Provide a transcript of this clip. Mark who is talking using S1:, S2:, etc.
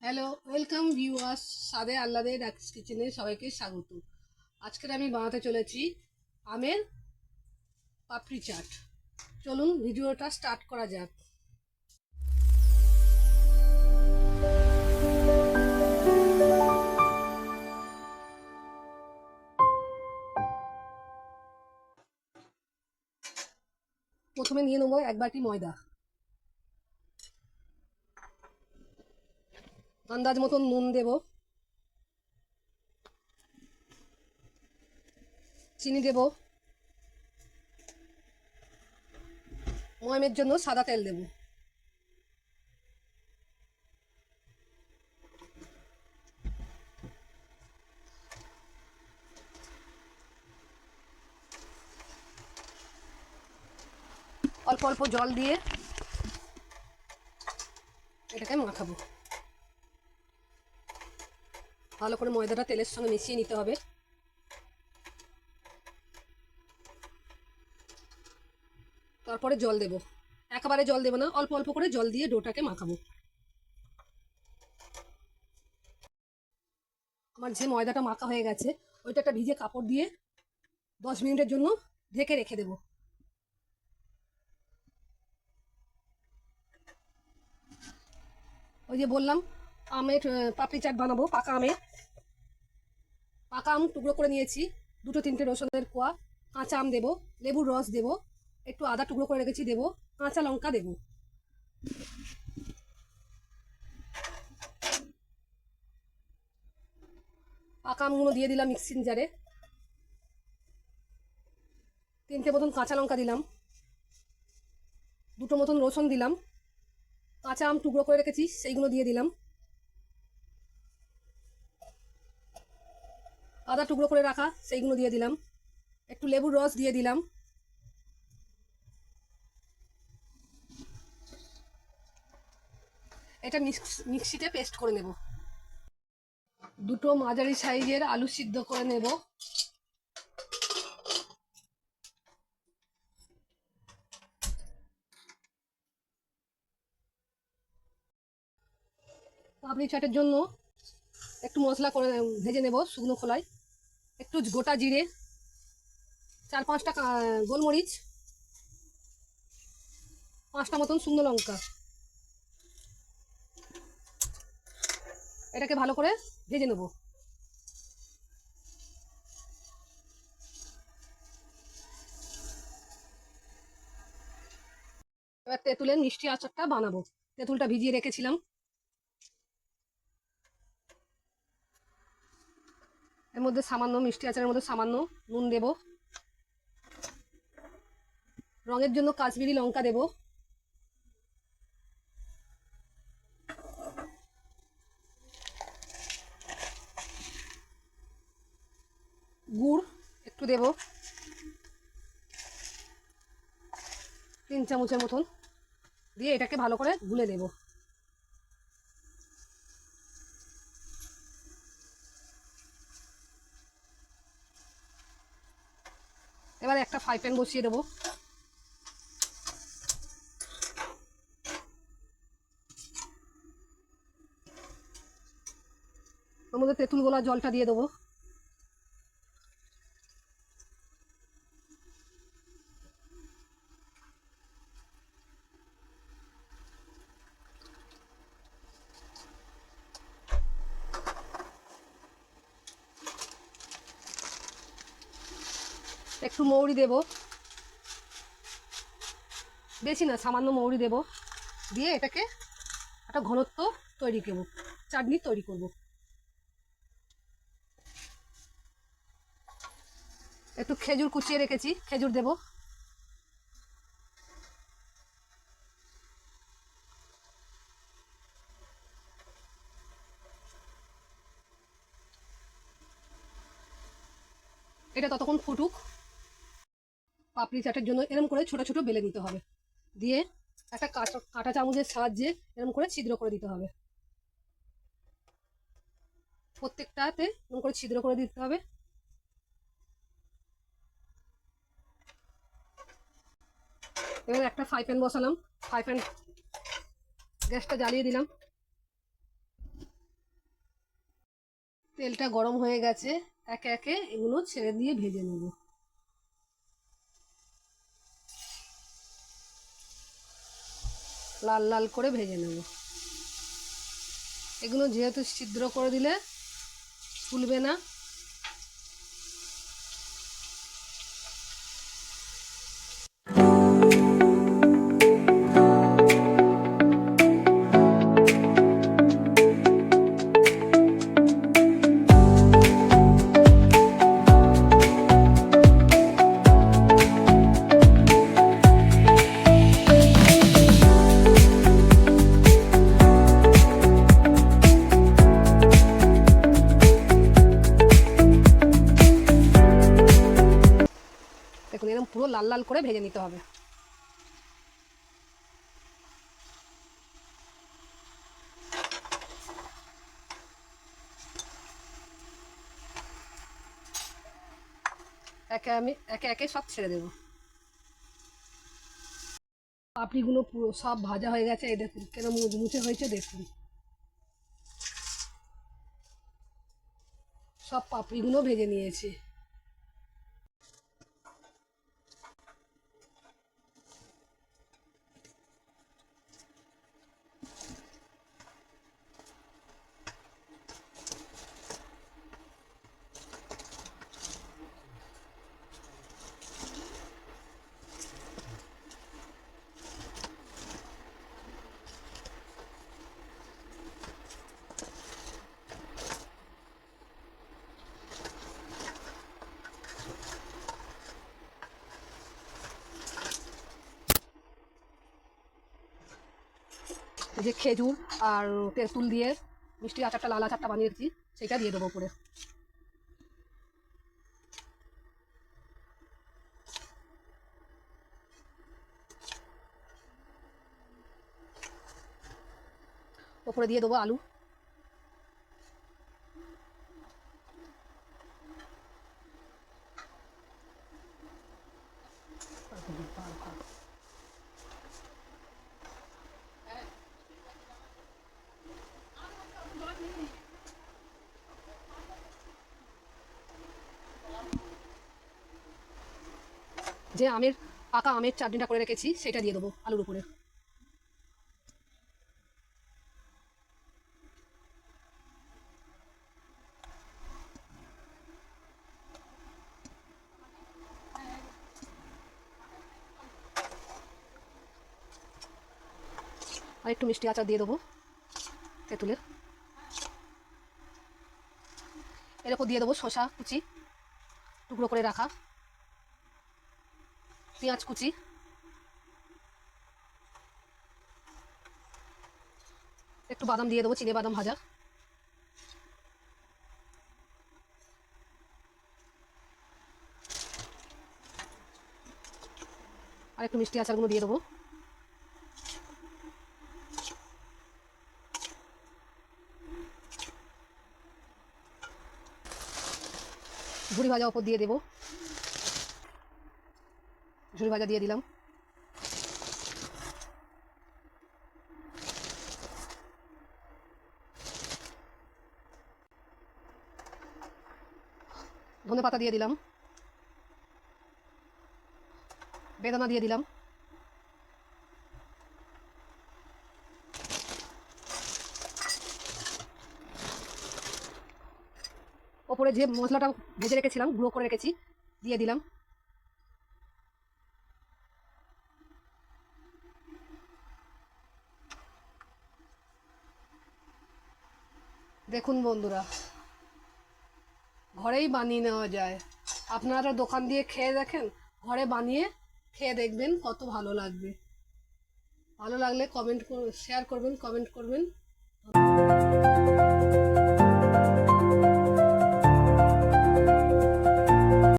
S1: Hello, welcome viewers. স্বাদে আহ্লাদে ducks কিচেনে সবাইকে স্বাগত। আজকের আমি বানাতে চলেছি আমের পাপড়ি চাট। চলুন ভিডিওটা স্টার্ট করা যাক। প্রথমে নিয়ে নেবো এক বাটি ময়দা, আন্দাজ মতন নুন দেব, চিনি দেব, ময়মের জন্য সাদা তেল দেব। অল্প অল্প জল দিয়ে এটাকে মাখাবো। ভালো করে ময়দাটা তেলের সঙ্গে মিশিয়ে নিতে হবে। তারপরে জল দেব, একেবারে জল দেবো না, অল্প অল্প করে জল দিয়ে ডোটাকে মাখাবো। আমার যে ময়দাটা মাখা হয়ে গেছে ওইটা একটা ভিজে কাপড় দিয়ে 10 মিনিটের জন্য ঢেকে রেখে দেব। ওই যে বললাম আমের পাপড়ি চাট বানাবো। পাকা আম টুকরো করে নিয়েছি, দুটো তিনটে রসুনের কোয়া, কাঁচা আম দেবো, লেবুর রস দেবো, একটু আদা টুকরো করে রেখেছি দেবো, কাঁচা লঙ্কা দেবো। পাকা আমগুলো দিয়ে দিলাম মিক্সিং জারে। তিনটে মতন কাঁচা লঙ্কা দিলাম, দুটো মতন রসুন দিলাম, কাঁচা আম টুকরো করে রেখেছি সেইগুলো দিয়ে দিলাম, আদা টুকরো করে রাখা সেইগুলো দিয়ে দিলাম, একটু লেবুর রস দিয়ে দিলাম। এটা মিক্সিতে পেস্ট করে নেব। দুটো মাঝারি সাইজের আলু সিদ্ধ করে নেব। পাপড়ি চাটের জন্য একটু মশলা করে ভেজে নেব শুকনো খোলায়। একটু গোটা জিরে, 4-5টা গোলমরিচ, 5টা মতন শুকনো লঙ্কা। এটাকে ভালো করে ভেজে নেব। এবার তেঁতুলের মিষ্টি আচারটা বানাবো। তেঁতুলটা ভিজিয়ে রেখেছিলাম, এর মধ্যে সামান্য মিষ্টি আচারের মধ্যে সামান্য নুন দেব, রঙের জন্য কাশ্মীরি লঙ্কা দেব, গুড় একটু দেব, 3 চামচের মতন দিয়ে এটাকে ভালো করে গুলে দেব। এবার একটা ফ্রাই প্যান বসিয়ে দেবো। ওর মধ্যে তেঁতুল গোলা জলটা দিয়ে দেবো। একটু মৌরি দেব, বেশি না, সামান্য মৌরি দেব, দিয়ে এটাকে একটা ঘনত্ব তৈরি করব, চাটনি তৈরি করব। একটু খেজুর কুচিয়ে রেখেছি, খেজুর দেব। এটা ততক্ষণ ফুটুক। পাপড়ি চাটের জন্য এরকম করে ছোট ছোট বেলে নিতে হবে, দিয়ে একটা কাঁটা চামচের সাহায্যে এরকম করে ছিদ্র করে দিতে হবে। প্রত্যেকটাতে এরকম করে ছিদ্র করে দিতে হবে। এবার একটা ফ্রাই প্যান বসালাম, ফ্রাই প্যান গ্যাসটা জ্বালিয়ে দিলাম। তেলটা গরম হয়ে গেছে, একে একে এগুলো ছেড়ে দিয়ে ভেজে নেব। লাল লাল করে ভেজে নেব। এগুলো যেহেতু ছিদ্র করে দিলে ফুলবে না, দেখুন এরকম পুরো লাল লাল করে ভেজে নিতে হবে। একে একে সব ছেড়ে দেবো। পাপড়িগুলো পুরো সব ভাজা হয়ে গেছে, এই দেখুন কেন মুচমুচে হয়েছে, দেখুন সব পাপড়িগুলো ভেজে নিয়েছি। এই যে খেজুর আর তেঁতুল দিয়ে মিষ্টি আচারটা, লাল আচারটা বানিয়েছি, সেটা দিয়ে দেবো উপরে। ওপরে দিয়ে দেবো আলু। যে পাকা আমের চাটনিটা করে রেখেছি সেটা দিয়ে দেবো আলুর উপরে। আর একটু মিষ্টি আচার দিয়ে দেবো তেঁতুলের। এরকম দিয়ে দেবো শসা কুচি টুকরো করে রাখা, পেঁয়াজ কুচি, একটু বাদাম দিয়ে দেবো, চিনে বাদাম ভাজা, আর একটু মিষ্টি আচারগুলো দিয়ে দেবো। ঝুড়ি ভাজা ওপর দিয়ে দেবো, ঝুড়ি ভাজা দিয়ে দিলাম। ধনে পাতা দিয়ে দিলাম, বেদানা দিয়ে দিলাম, ওপরে যে মশলাটা ভেজে রেখেছিলাম, গুঁড়ো করে রেখেছি, দিয়ে দিলাম। দেখুন বন্ধুরা, ঘরেই বানিয়ে নেওয়া যায়। আপনারা দোকান দিয়ে খেয়ে দেখেন, ঘরে বানিয়ে খেয়ে দেখবেন কত ভালো লাগবে। ভালো লাগলে শেয়ার করবেন, কমেন্ট করবেন।